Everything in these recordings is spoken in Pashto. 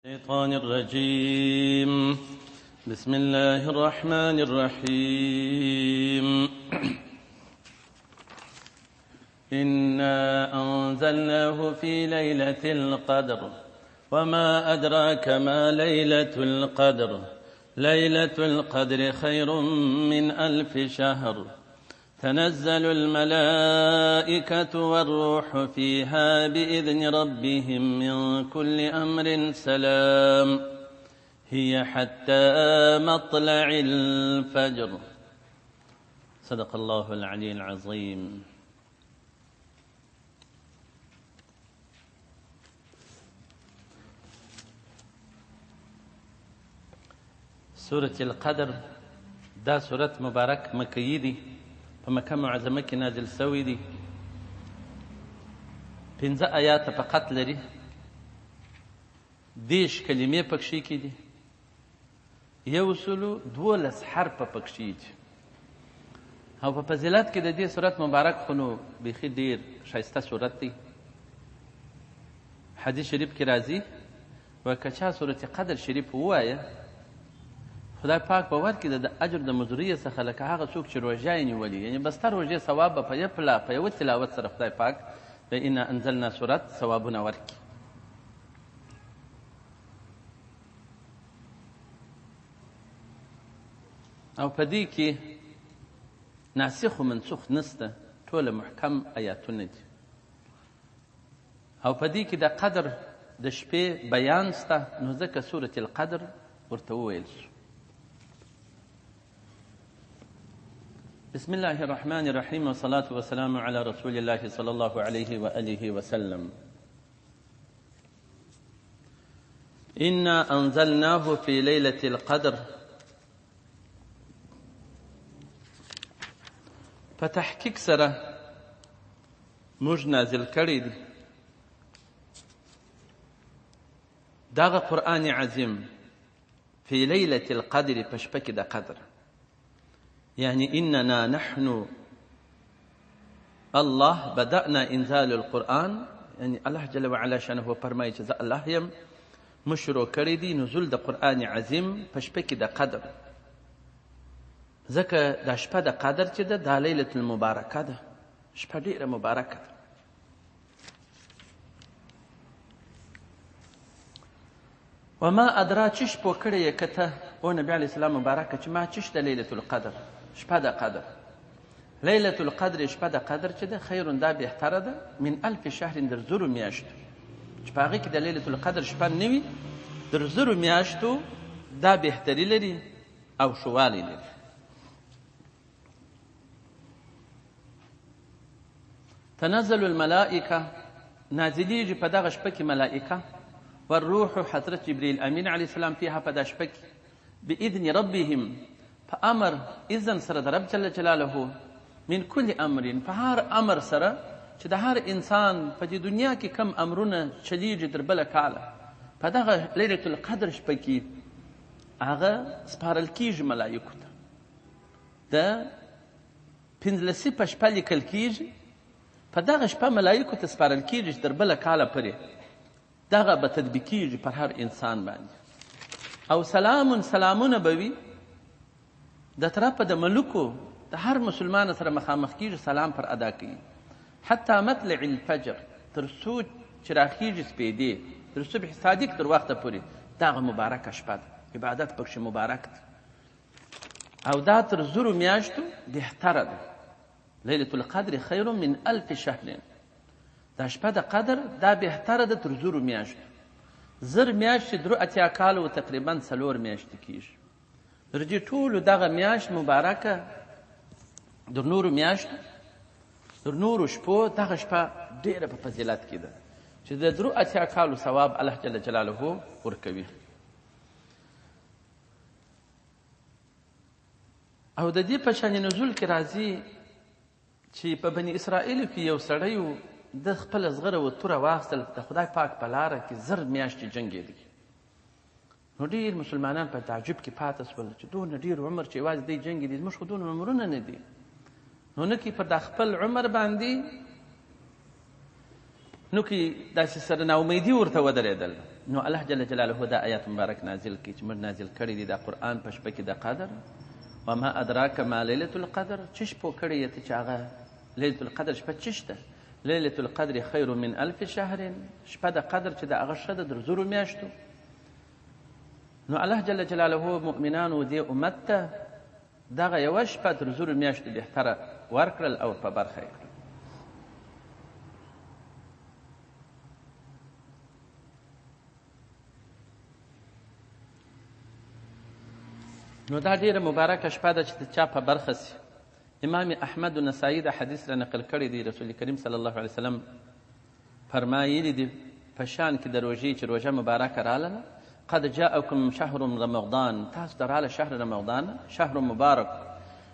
الشيطان الرجيم. بسم الله الرحمن الرحيم. إنا أنزلناه في ليلة القدر وما أدراك ما ليلة القدر ليلة القدر خير من 1000 شهر تنزل الملائكة والروح فيها بإذن ربهم من كل أمر سلام هي حتى مطلع الفجر. صدق الله العلي العظيم. سورة القدر دا سورة مبارك مكي دي، په مکه معظمه کې نازل شوی دی. 15 آیاته فقط لري، 10 کلمې پکښې کې دي، 112 حرفه پکښې دي. او په فضیلت کې د دې سورت مبارک خو نو بیخي ډېر ښایسته سورت دی. حدیث شریف کې راځي و که چا سورت قدر شریف ووایه خدای پاک به ورکړي د اجر د مزدوریې څخه لکه هغه څوک چې روژه یې نیولي، یعنې بسته روژې ثواب به په یوه تلاوت سره خدای پاک به انا انزلنا صورت ثوابونه ورکړي. او په دې کې ناسخ و منسوخ نسته، ټوله محکم آیاتونه دي. او په دې کې د قدر د شپې بیان سته، نو ځکه سورة القدر ورته وویل شو. بسم الله الرحمن الرحيم والصلاة والسلام على رسول الله صلى الله عليه وآله وسلم. إنا أنزلناه في ليلة القدر. فتحقیق سره موږ نازل کړی دی دغه قرآن عظیم في ليلة القدر، په شپه کې د قدر. يعني إننا نحن الله بدأنا إنزال القرآن، يعني الله جل وعلا شانه فرمایي چې زه الله یم مشروع کړی دی نزول د قرآن عظیم په شپه کې د قدر. ځکه دا شپه د قدر چې ده دا لیلة المبارکه ده، شپه ډېره مبارکه ده. وما ادرا چش پو کړی یې که ته او نبي علیه السلام مبارکه چې ما چش د لیلة القدر، شپه د قدر. لیلة القدر شپه د قدر چې ده خیرون دا بهتره ده من 1000 شهر در 1000 میاشتو، چې په هغې کې د لیلة القدر شپه نه وي در 1000 میاشتو دا بهتري لري او شوالی لري. تنزل الملائکه، نازلیږي په دغه شپه کې ملائکه، والروح حضرت جبریل امین علیه السلام فيها په دا شپه کې باذن ربهم، په امر اذن سره د رب جل جلاله، من کل امر، په هر امر سره چې د هر انسان په دې دنیا کې کم امرونه چلیږي در بله کاله، په دغه لیلة القدر شپه کې هغه سپارل کېږي ملایکو ته. د 15 په شپه لیکل کېږي، په دغه شپه ملایکو ته سپارل کېږي چې در بله کاله پورې دغه به تطبیقېږي پر هر انسان باندې. او سلامونه به وي د طرفه د ملوکو د هر مسلمان سره مخامخ کېږي، سلام پر ادا کوي. حتی مطلع الفجر، تر څو چې راخېږي سپېدې، تر صبح صادق تر وخته پورې دغه مبارکه شپه ده، عبادت پکښې مبارک ده. او دا تر 1000 میاشتو بهتره ده. لیلة القدر خیر من 1000 شهر، دا شپه د قدر دا بهتره ده تر 1000 میاشتو. 1000 میاشتې درو اتیا کاله و تقریبا 4 میاشتې کېږي. در دې ټولو دغه میاشت مبارکه در نورو میاشتو در نورو شپو دغه شپه ډېره په فضیلت کې ده چې د درو اتیا کالو ثواب الله جل جلاله ورکوي. او د دې په شان نزول کې راځي چې په بني اسرائیلو کې یو سړی و، د خپله زغره و توره واخیستل، د خدای پاک په لاره کې 1000 میاشتې جنګېدی. نو ډېر مسلمانان په تعجب کې پاته شول چې دونه ډېر عمر چې یوازې دی جنګېدي، زموږ خو دونه عمرونه نه دي. نو نه کې پر د خپل عمر باندې نو کې داسې سره ناامیدي ورته ودرېدل نو الله جل جلاله دا آیات مبارک نازل کړي چې موږ نازل کړي دي دا قرآن په شپه کې د قدر. وما ادراک ما لیلة القدر، څه شپو کړی یې ته چې هغه لیلة القدر شپه څه شته؟ لیلة القدر خیر من الف شهر، شپه د قدر چې د هغه ښه ده در زرو میاشتو. نو الله جل جلاله مؤمنانو دې امت ته دغه یوه شپه تر زرو میاشتو بهتره ورکړل او په برخه یې کړل. نو دا ډېره مبارکه شپه ده چې د چا په برخه سي. امام احمد نسائی دا حدیث را نقل کړی دی، رسول کریم صلی الله علیه وسلم فرمایلی دی په شان کې د روژې چې روژه مبارکه راله، قد جاءکم شهر رمضان، تاسو ته راله شهر رمضان، شهر مبارک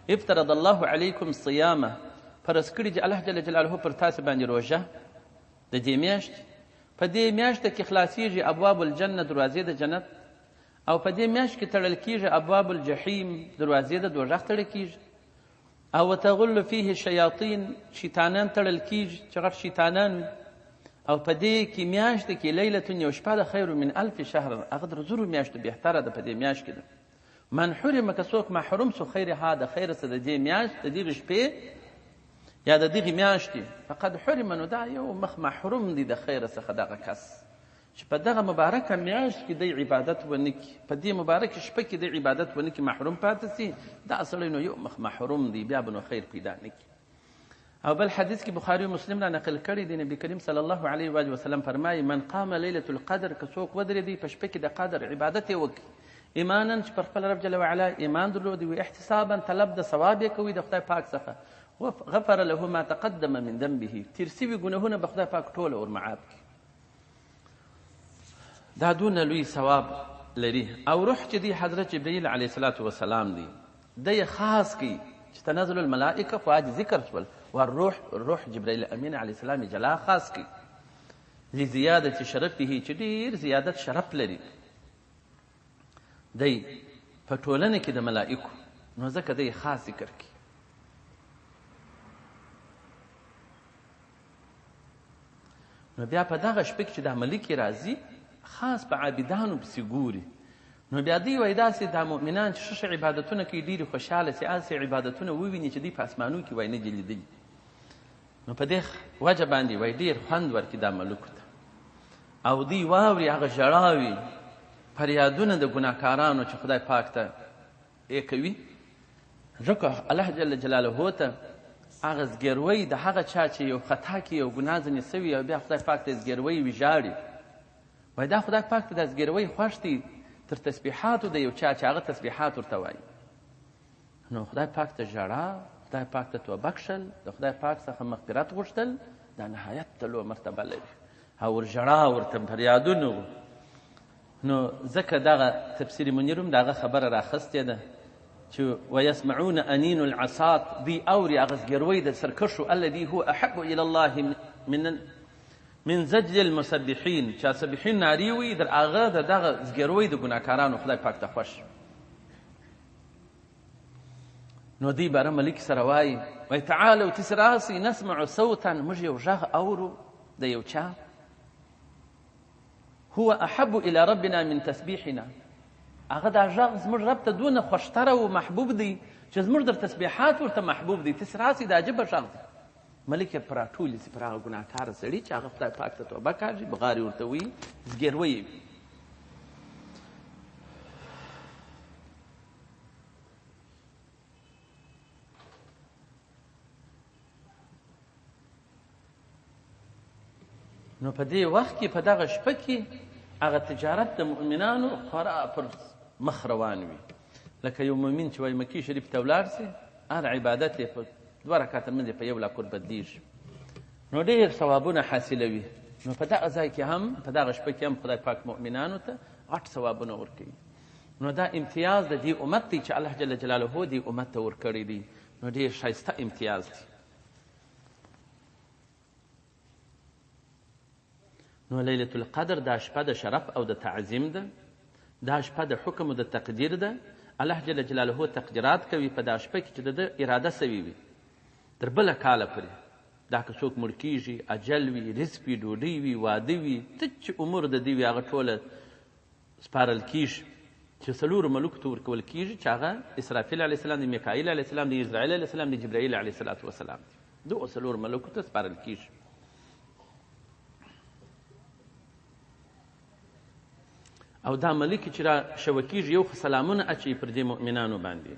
افترض الله علیکم صیامه، فرض کړي چې الله جل جلاله پر تاسو باندې روژه د دې میاشت. په دې میاشت کې خلاصیږي ابواب الجنه، دروازې د جنت، او په دې میاشت کې تړل کیږي ابواب الجحیم، دروازې د دوزخ تړل کیږي. او وتغل فيه شیاطین، شیطانان تړل کیږي چې غټ شیطانان وي. او په دې کې میاشت کې لیلة یو شپه ده خیر من الف شهر، هغه در زرو میاشتو بهتره ده په دې میاشت کې ده. من حرم، که څوک محروم سو خیرها، د خیر څه د دې میاشت د دغې شپې یا د دغې میاشتې، فقد حرم، نو دا یو مخ محروم دی د خیر څخه دغه کس چې په دغه مبارکه میاشت کې دی عبادت ونه کړي، په دې مبارکه شپه کې دی عبادت ونه کړي، محروم پاتې سي، دا سړی نو یو مخ محروم دی، بیا به نو خیر پیدا نه کړي. او بل حدیث کې بخاري و مسلم را نقل کړی دی، نبی کریم صلی الله علیه و وسلم فرمایي من قام لیلة القدر، که څوک ودرېدی په شپه کې د قدر عبادت یې وکړي، ایمانا چې پر خپل رب جل وعلا ایمان درلودي وي، احتسابا طلب د ثواب یې کوي د خدای پاک څخه، غفر له ما تقدم من ذنبه، تېر سوي ګناهونه به خدای پاک ټوله ورمعاف کړي. دا دونه لوی ثواب لري. او روح چې دی حضرت جبرئیل علیه الصلاة والسلام دی، دی خاص کی چې تنزل الملائکه خو عادي ذکر شول، والروح جبرئیل امین علیه السلام جلا خاص کی لزیادت شرفه، چې ډېر زیادت شرف لري دی په ټولنه کې د ملائکو، نو ځکه دی خاص ذکر کی. نو بیا په دغه شپه کې چې دا ملک راځي خاص په عابدانو پسې ګوري، نو بیا دوی وایي داسې دا مؤمنان چې ښه عبادتونه کوي ډېرې خوشحاله سي، هسې عبادتونه وویني چې دوی په اسمانو کې وایي نه دي لیدلي، نو په دې وجه باندې وایي ډېر خوند ورکړي دا ملکو ته، او دوی واوري هغه ژړاوي فریادونه د ګناهکارانو چې خدای پاک ته یې کوي. ځکه الله جل جلاله ته هغه زګیروی د هغه چا چې یو خطا کې یو ګناه ځنې سوي او بیا خدای پاک ته زګیروی وي ژاړي، وایي دا خدای پاک ته دا زګیروی خوښ دی تر تسبیحاتو د یو چا چې هغه تسبیحات ورته وایي. نو خدای پاک ته ژړا، خدای پاک ته توبه کښل، د خدای پاک څخه مغفرت غوښتل، دا نهایت ته لویه مرتبه لري، او ورژړا ورته فریادونه. نو ځکه دغه تفسیر منیر هم د هغه خبره راخستې ده چې ویسمعون انین العصات، دوی اوري هغه زګیروی د سرکشو، الذي هو احب الى الله من زجل المسبحین، چې سبحین ناري وي در هغه د دغه زګیروی د ګناهکارانو خدای پاک ته خوښ. نو دوی باره ملک سره وایي تعالوا تسراسي نسمع صوتا، موږ یو غږ اورو د یو چا، هو احب الى ربنا من تسبیحنا، هغه دا غږ زموږ رب ته دونه خوشتره او محبوب دی چې زموږ در تسبیحات ورته محبوب دی. تسراسي دا عجبه غږ دی. ملک یې پر راټولي سي پر هغه ګناهکاره سړي چې هغه خدای پاک ته توبه کاږي، بغارې ورته وي، زګیروی یې وي. نو په دې وخت کې په دغه شپه کې هغه تجارت د مؤمنانو خورا پر مخ روان وي. لکه یو مؤمن چې وایي مکې شریف ته ولاړ سي، هر عبادت یې په 2 رکعته منځ په 1 لاکور بدلیږي، نو ډېر ثوابونه حاصلوي. نو په دغه ځای کې هم په دغه شپه کې هم خدای پاک مؤمنانو ته غټ ثوابونه ورکوي. نو دا امتیاز د دې امت دی چې الله جل جلاله دې امت ته ورکړی دی، نو ډېر ښایسته امتیاز دی. نو لیلة القدر دا شپه د شرف او د تعظیم ده، دا شپه د حکم او د تقدیر ده. الله جل جلاله تقدیرات کوي په دا شپه کې چې د اراده سوي وي تر بله کاله پورې. دا که څوک مړ کېږي، اجل وي، رزق وي، ډوډۍ وي، واده وي، څه چې امور د دوی وي هغه ټوله سپارل کېږي چې څلورو ملکو ته ورکول کېږي چې هغه اسرافیل علیه السلام دی، میکائیل علیه السلام دی، اسرائیل علیه السلام دی، جبرائیل علیه السلام دی. دغو څلورو ملکو ته سپارل کېږي. او دا ملکې چې را شوه کېږي یو خو سلامونه اچوي پر دې مؤمنانو باندې.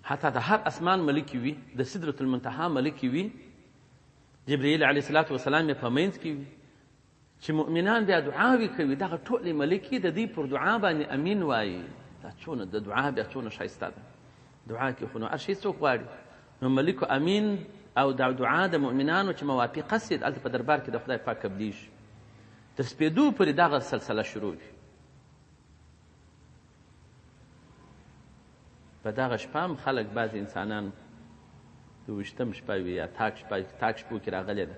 حتی د هر اسمان ملکې وي، د سدرة المنتهی ملکې وي، جبرائیل علیه السلام یې په منځ کې وي چې مؤمنان بیا دعاوې کوي. دغه ټولې ملکې د دې پر دعا باندې امین وایي. دا څونه د دعا بیا څونه ښایسته ده. دعا کې خو نو هر شی څوک غواړي، نو ملکو امین او د دعا د مؤمنانو چې موافقه سي هلته په دربار کې د خدای پاک قبلیږي. تر سپېدو پورې دغه سلسله شروع وي. په دغه شپه هم خلک بعضې انسانان د ویشتم شپه وي یا تاک شپو کې راغلې ده.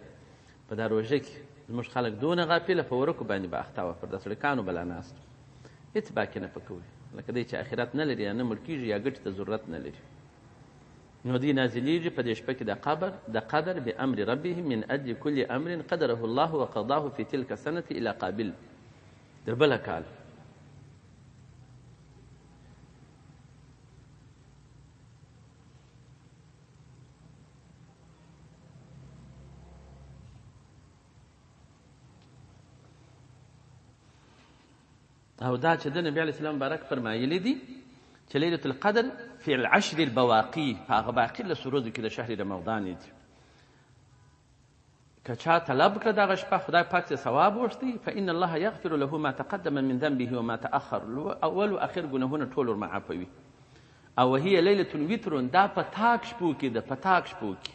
په دا روژه کې زموږ خلک دونه غافله په ورکو باندې به اخته وه، پر د سړکانو به لا ناست هېڅ باکې نه پکوي، لکه دی چې آخرت نه لري یا نه مړ کېږي یا ګټې ته ضرورت نه لري. نو دوی نازلېږي په دې شپه کې د قدر بامر ربهم من اجل كل امر قدره الله وقضاه في تلك السنة الى قابل، د بله کال. او دا چې د نبي علیه السلام مبارک فرمایلی دي چې لیلة القدر فی العشر البواقی، په هغه باقي لسو ورځو کې د شهر رمضان دي. که چا طلب کړه دغه شپه خدای پاک څه ثواب وغوښتی، فإن الله یغفر له ما تقدم من ذنبه وما تأخر، اول و اخر ګناهونه ټول ورمعافوي. او وهي لیلة وتر، دا په تاک شپو کې ده، په تاک شپو کې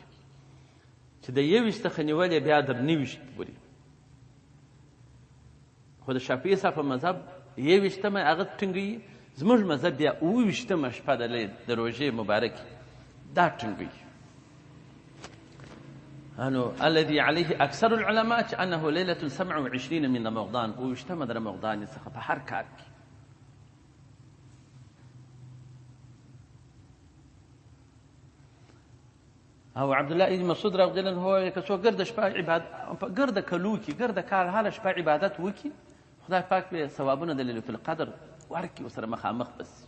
چې د 21 څخه نیولې بیا تر 29 پورې. خو د شافعي صاحب په مذهب 21مه هغه ټینګوي، زموږ مذهب بیا 28مه شپه د روژې مبارکې دا ټینګوي. انه الذي عليه اکثر العلماء چې انه لیلة 27 من رمضان، 28مه د رمضان څخه په هر کار کې. او عبدالله ابن مسعود رضی الله عنه که څوک ګرده شپه ګرده کلو کې ګرده کار هله شپه عبادت وکړي، خدای پاک به ثوابونه د لیلة القدر ورکړي، ورسره مخامخ بس.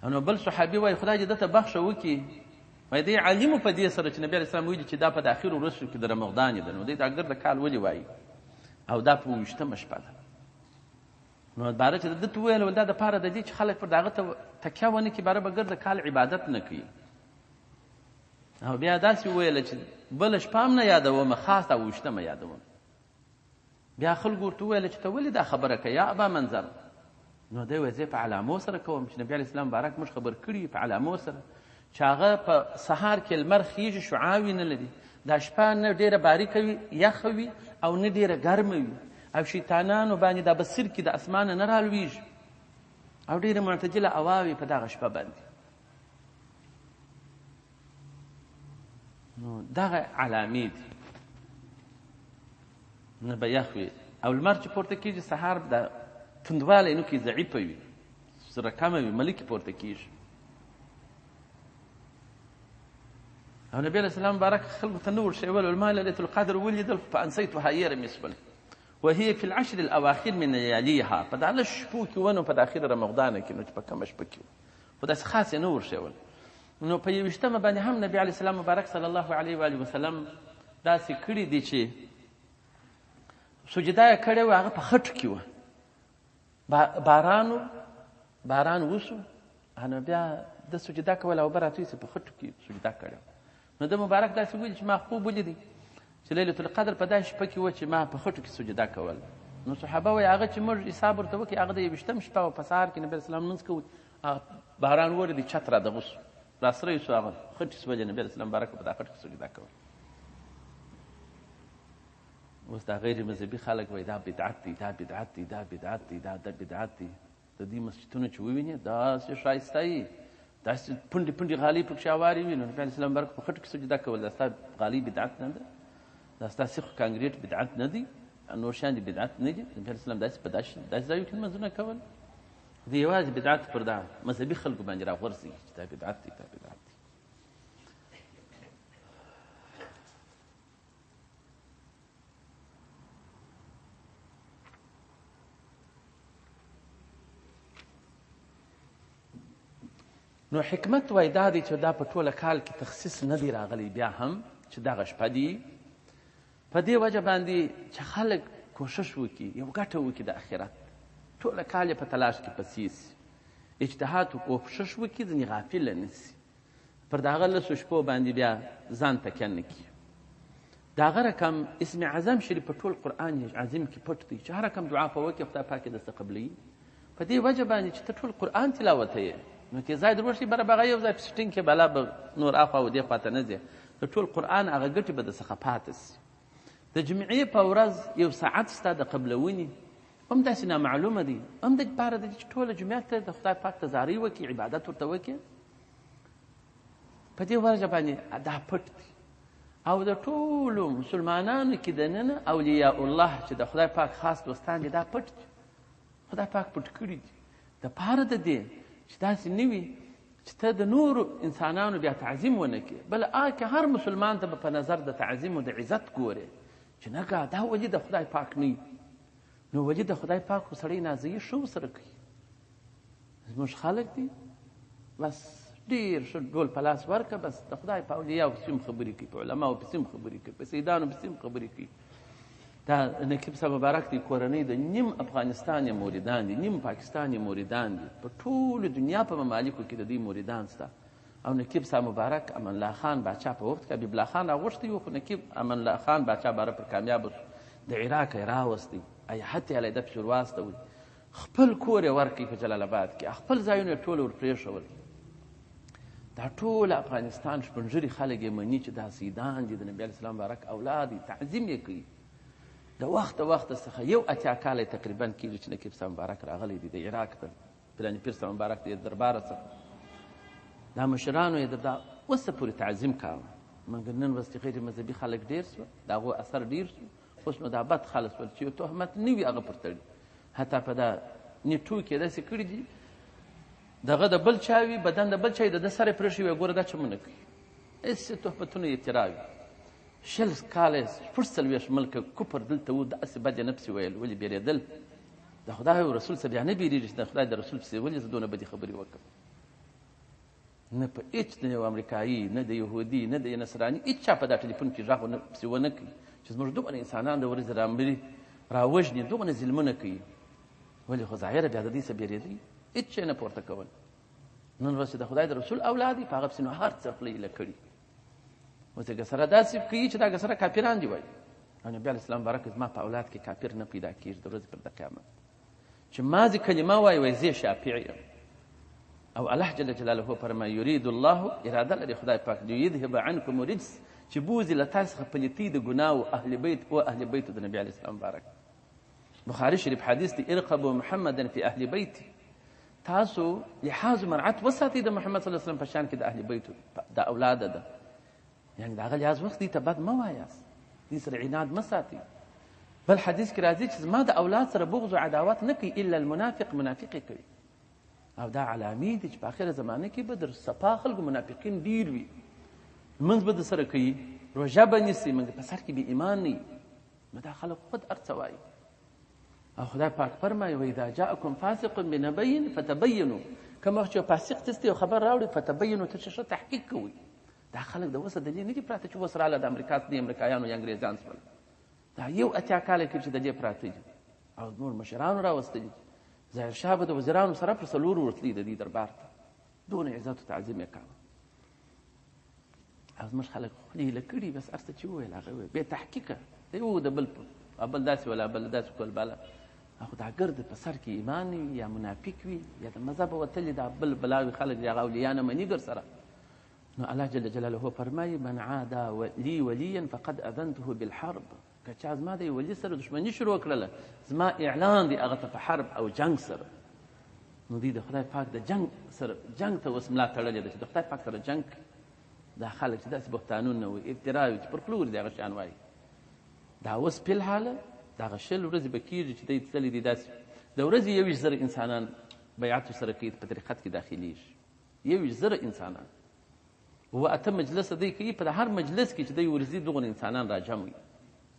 نو بل صحابي وایي خدای دې دته بخښه وکړي، وایي دی عالمو په دې سره چې نبي علیه السلام ویلي چې دا په د اخرو ورځو کې د رمضان ده، نو دی دا ګرده کال ولې وایي او دا په 28مه شپه ده. نو باره چې ده ته وویل دا دپاره د دې چې خلک پر د هغه ته تکیه ونه کړي، باره به ګرده کال عبادت نه کوي. او بیا داسې وویله چې بله شپه هم نه یادومه، خاص دا 28مه یادوم. بیا خلکو ورته وویله چې ته ولې دا خبره کوې یا ابا منظر؟ نو دی وایي زه په علامو سره کوم چې نبي علیه السلام مبارک موږ خبر کړي په علامو سره چې هغه په سهار کې لمر خیږي، شعاوې نه لري، دا شپه نه ډېره باریکه وي، یخه وي او نه ډېره ګرمه وي، او شیطانانو باندې دا بصیر کې د اسمانه نه رالویږي، او ډېره معتدله هوا وي په دغه شپه باندې. نو دغه علامې دي. نه به یخ وي او لمر چې پورته کېږي سهار د توندوالی نو کې ضعیفه وي، سره کمه وي، ملکې پورته کېږي. او نبي علیه السلام مبارک خلکو ته نه ورښیول، ما لیلة القدر ولیدل فانسیتها یره مې سول، وهي في العشر الاواخر من لياليها، په دا لږ شپو کې ونه په د اخر رمضان کې، نو چې په کومه شپه کې خو داسې خاص یې نه ورښیول. نو په 21مه باندې هم نبي علیه السلام مبارک صلی الله علیه و آله وسلم داسې کړي دي چې سجده یې کړې وه، هغه په خټو کې وه، باران وسو، نو بیا د سجده کوله او به راتویسي په خټو کې سجده کړې وه. نو د مبارک داسې ویلي چې ما خوب ولیدی چې لیلة القدر په داسې شپه کې وه چې ما په خټو کې سجده کول. نو صحابه وایي هغه چې موږ حساب ورته وکړي هغه د 21مه شپه وه، په سهار کې نبي اسلام لمونځ کوو، باران وورېدی، چت را دغه سو، را سره یې سو، هغه خټې سولې، نبي اسلام مبارک په دا خټو کې سجده کول. اوس دا غیر مذهبي خلک وایي دا بدعت دی، دا بدعت دی، دا بدعت دی، دا بدعت دی. د دې مسجدونه چې ووینې داسې ښایسته یي، داسې پنډې پنډې غالۍ پکښې هوارې وي، نو نبي علیه السلام مبارک په خټو کې سجده کول، دا ستا غالۍ بدعت نه ده، دا ستا سیخ کانکریټ بدعت نه دی، نور شیان دي بدعت نه دي. نبي علیه السلام داسې په داسې ځایو کې لمونځونه کول، د یوازې بدعت پر دا مذهبي خلکو باندې راغورځي چې دا بدعت دی، دا بدعت دی. نو حکمت وایي دا دی چې دا په ټوله کال کې تخصیص نه دی راغلی بیا هم چې دغه شپه دي. په دې وجه باندې چې خلک کوشش وکړي یو ګټه وکړي د آخرت، ټوله کال یې په تلاش کې پسې سي، اجتهاد وکړي، کوشش وکړي، ځینې غافله نه سي، پر دغه لسو شپو باندې بیا ځان تکیه نه کړي. د هغه رقم اسم اعظم شریف په ټول قرآن عظیم کې پټ دی چې هر رقم دعا په وکړي خدای پاک یې درڅه قبلوي. په دې وجه باندې چې ته ټول قرآن تلاوت یې نو کې ځای در وشي بره بغه یو ځای په سټینګ کې بلا به نور اخوا و دې خوا ته نه ځې، د ټول قرآن هغه ګټې به درڅخه پاتې سي. د جمعې په ورځ یو ساعت ستا د قبلونې هم داسې نامعلومه دي، هم د دپاره ده چې ټوله جمعه ته د خدای پاک ته زارۍ وکړي، عبادت ورته وکړي. په دې وجه باندې دا پټ دی. او د ټولو مسلمانانو کې دننه اولیاء الله چې د خدای پاک خاص دوستان دي دا پټ دي، خدای پاک پټ کړي دي دپاره د دې چې داسې نه وي چې ته د نورو انسانانو بیا تعظیم ونه کړې، بل که هر مسلمان ته به په نظر د تعظیم و د عزت ګورې چې نه دا ولی د خدای پاک نه نو ولی د خدای پاک خو سړی نازوي ښه ورسره کوي. زموږ خلک دي بس ډېر ښه ډول په لاس ورکړه، بس د خدای په اولیاو پسې هم خبرې کوي، په علماو پسې هم خبرې کوي، په سیدانو پسې هم خبرې کوي. دا نقیب صاحب مبارک دی کورنۍ د نیم افغانستان یې موریدان دي، نیم پاکستان یې موریدان دي، په ټولو دنیا په ممالکو کې د دوی موریدان شته. او نقیب صاحب مبارک امان الله خان باچا په وخت کې حبیب الله خان راغوښتی و، خو نقیب امان الله خان باچا باره پر کامیاب شو، د عراق یې راوستی، ایحت یې علیده پسې ور واستوي، خپل کور یې ورکړي په جلال آباد کې، خپل ځایونه یې ټول ور پرېښول. دا ټول افغانستان شپنژري خلک یې مني چې دا سیدان دي، د نبي علیه السلام مبارک اولاد دي، تعظیم یې کوي. د وخت څخه یو اتیا کاله تقریبا کېږي چې نقیب صاحب مبارک راغلی دی د عراق د پلاني پیر صاحب مبارک د درباره څخه. دا مشرانو یې دا اوسه پورې تعظیم کاوه، مګر نن ورځ چې غیر مذهبي خلک ډېر سوه، د هغو اثر ډېر سو، اوس نو دا بد خلک سول چې یو تهمت نه وي هغه پر تړي. حتی په دا نیټو کې داسې کړي دي دغه د بل چا وي، بدن د بل چا وي، د ده سر یې پرېښی وي، ګوره دا چمونه کوي، هېڅ تهمتونه یې افترا وي. 60 کاله 40 ملکه کفر دلته و، داسې بد یې نه پسې ویل، ولې بیرېدل؟ د خدای او رسول څه بیا نه بیرېږي چې د خدای د رسول پسې ولې زه دونه بدې خبرې وکړم؟ نه په هېڅ نه یو امریکایي، نه د یهودي، نه د نصراني، هېڅ چا په دا ټلیفون کې غږ پسې ونه کوي چې زموږ دومره انسانان د ورځې رامري راوژني، دومره ظلمونه کوي، ولې خو ظاهره بیا د دې څه بیرېدی؟ هېڅ شی نه پورته کول. نن ورځ چې د خدای د رسول اولاد دي په هغه پسې نو هر څه خوله ایله کړي. اوس یې ګسره داسې کوي چې دا ګسره کافران دي وایي. او نبي علیه السلام مبارک زما په اولاد کې کافر نه پیدا کېږي د ورځې پر د قیامت، چې ماضي کلمه وایي وایي زه شافعي یم. او الله جل جلاله فرمایي یرید الله، اراده لري خدای پاک لیذهب عنکم الرجس، چې بوځي له تاسو څخه پلیتي د ګناو اهل بیت او اهل بیت د نبي علیه السلام مبارک. بخاري شریف حدیث دی ارقبوا محمدا فی اهل بیت، تاسو لحاظ مرعت وساتئ د محمد صلی الله علیه وسلم په شان کې د اهل بیتو د اولاده ده، یعنې د هغه لحاظ وخت دي ته بد مه وایاست، دې سره عناد مه ساتئ. بل حدیث کې راځي چې زما د اولاد سره بغض و عداوت نه کوي الا المنافق، منافق یې کوي. او دا علامې دي چې په آخره زمانه کې به در صفا خلکو منافقین ډېر وي، لمونځ به در سره کوي، روژه به نیسي، مګر په سر کې بې ایمان نه وي. نو دا خلک خود هر څه وایي. او خدای پاک فرمایي واذا جاءکم فاسق بنبین فتبینوا، کوم وخت چې یو فاسق تاسو ته یو خبر راوړي فتبینوا، ته ښه تحقیق کوئ. دا خلک د اوسه دلیل نه دي پراته چې اوس راله د امریکایانو یا انګریزان شول، دا یو اتیا کاله کې چې د دې پراته دي. او نور مشرانو راوستلي، ظاهر شاه به د وزیرانو سره پر څلورو ورتلي د دې دربار ته، دونه عزت و تعظیم یې کاوه. او زموږ خلک خولې ایله کړي، بس هر څه چې وویل هغه وویل، بې تحقیقه د یو د بل بل داسې ولا بل داسې کول باله. خو دا ګرد په سر کې ایمان وي یا منافق وي یا د مذهب وتلي دا بل بلاوي خلک د هغه اولیا نه مني ګر سره. نو الله جل جلاله فرمایي من عادا لي وليا فقد اذنته بالحرب، که چا زما د ولی سره دښمني شروع کړله زما اعلان دی هغه ته په حرب او جنگ سره. نو دوی د خدای پاک د جنگ سره جنگ ته اوس ملا تړلې ده چې د خدای پاک سره جنگ دا خلک چې داسې بهتانونه وي افترا وي چې پر خوله ورځي هغه شیان وایي. دا اوس فی الحاله دغه 6 ورځې به کېږي چې دی تللی دي داسې د ورځې 21,000 انسانان بیعت ورسره کوي، په طریقت کې داخلیږي 21,000 انسانان. و اته مجلس دی کوي، په هر مجلس کې چې دی ورځي دغه انسانان راجم وي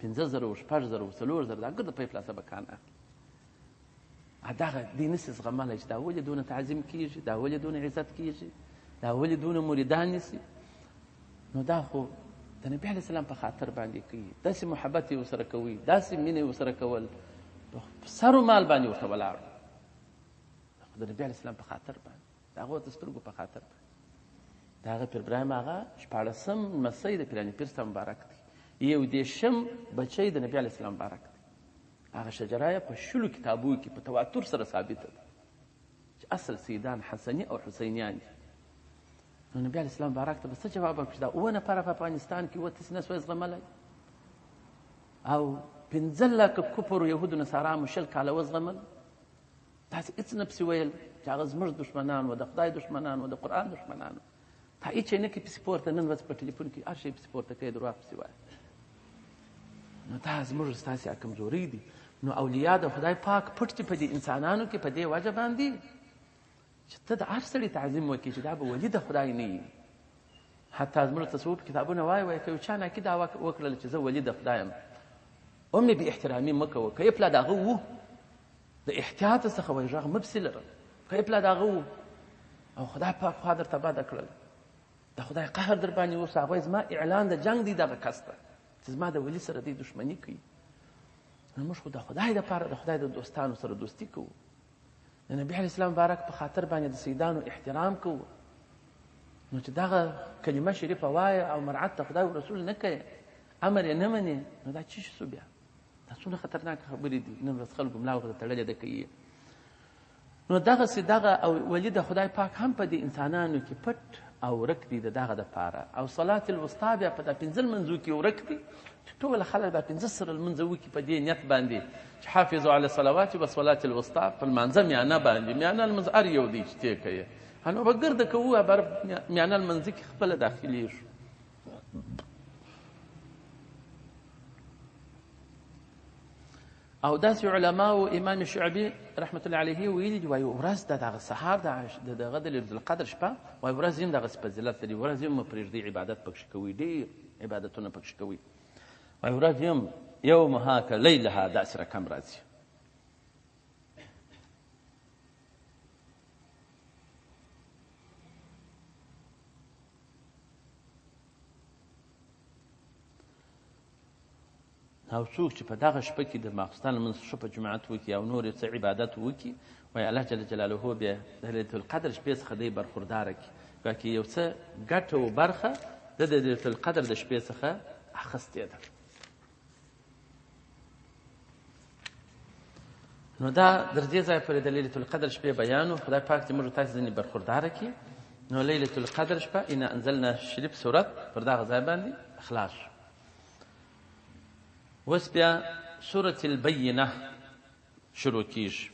15,000 و 6,000 و 4,000 دا ګرد په پلاسه بکان دغه دې نسي زغملی چې دا ولې دونه تعظیم کېږي، دا ولې دونه عزت کېږي. دا ولې دونه مریدان نیسي؟ نو دا خو د نبي علیه السلام په خاطر باندې کوي، داسې محبت یې ورسره کوي، داسې مینه یې ورسره کول، په سر و مال باندې ورته ولاړ د نبي علیه السلام په خاطر باندې، د هغو د سترګو په خاطر باندې. د هغه پیر ابراهیم هغه 14 لمسی د پیراني پیر صاحب مبارک دی، 11 بچی د نبي علیه السلام مبارک دی. هغه شجره یې په 10 کتابو کې په تواتر سره ثابته ده چې اصل سیدان حسني او حسینیان دي. نو نبي علیه السلام مبارک ته به څه جواب ورکړي؟ دا 9 نفره په افغانستان کې وتسې نه سوی زغملی، او 15 لکه کفر یهودو نصارا 20 کاله وزغمل، داسې هېڅ نه پسې ویل چې هغه زموږ دښمنان و، د خدای دښمنان و، د قرآن دښمنان و. تا هېڅ شی نه کوي پسې پورته، نن ورځ په ټلیفون کې هر شی پسې پورته کوي، دروغ پسې وایي. نو دا زموږ ستاسې کمزوري دي. نو اولیا د خدای پاک پټ دي په دې انسانانو کې، په دې وجه باندې چې ته د هر سړي تعظیم وکړي چې دا به ولي د خدای نه وي. حتی زموږ تصوف کتابونه وایي که یو چا ناکي دا وکړله چې زه ولي د خدای یم، مې بې احترامي مه کوه. که یې پلا د هغه و د احتیاط څخه وایي غږ مه پسې لره، که یې پلا د هغه و او خدای پاک خوا درته بده کړله، د خدای قهر در باندې اوس، هغوی زما اعلان د جنګ دی دغه کس ته چې زما د ولي سره دی دښمني کوي. نو موږ خو د خدای دپاره د خدای د دوستانو سره دوستي کوو، د نبي علیه السلام مبارک په خاطر باندې د سیدانو احترام کوو. نو چې دغه کلمه شریفه وایه او مرعت د خدای او رسول نه کوې، امر یې نه منې، نو دا څه شي سو بیا؟ دا څونه خطرناکه خبرې دي. نن ورځ خلکو ملا ورته تړلې ده کوي. نو دغسې دغه ولي د خدای پاک هم په دې انسانانو کې پټ او ورک دي د دغه دپاره. او صلات الوسطا بیا په دا 15 لمونځو کې ورک دي چې ټول خلک به 15 سره لمونځ وکړي په دې نیت باندې چې حافظو علی الصلوات والصلات الوسطا، په لمانځه میانه باندې. میانه لمونځ هر یو دی چې تی کوي، نو به ګرده کوو بر میانه لمونځ کې خپله داخلیږو. او داسې علماو امام شعبي رحمت الله علیه ویلي دي، وایي ورځ د دغه سهار د دغه د لیلة القدر شپه، وایي ورځ هم دغسې فضیلت لري، ورځ هم مه پرېږدئ عبادت پکښې کوئ، ډېر عبادتونه پکښې کوئ. وایي ورځ هم یومها که لیلها داسې رقم راځي. او څوک چې په دغه شپه کې د ماخستن لمونځ ښه په جماعت وکړي او نور یې څه عبادت وکړي، وایي الله جل جلاله بیا د لیلة القدر شپې څخه دی برخورداره کړي، ګویا کې یو څه ګټه و برخه د لیلة القدر د شپې څخه اخیستې ده. نو دا در دې ځایه پورې د لیلة القدر شپې بیان و. خدای پاک دې موږ تاسې ځینې برخورداره کړي. نو لیلة القدر شپه انا انزلنا شریف صورت پر دغه ځای باندې خلاص شو. اوس بیا سورة البینه شروع کیږي.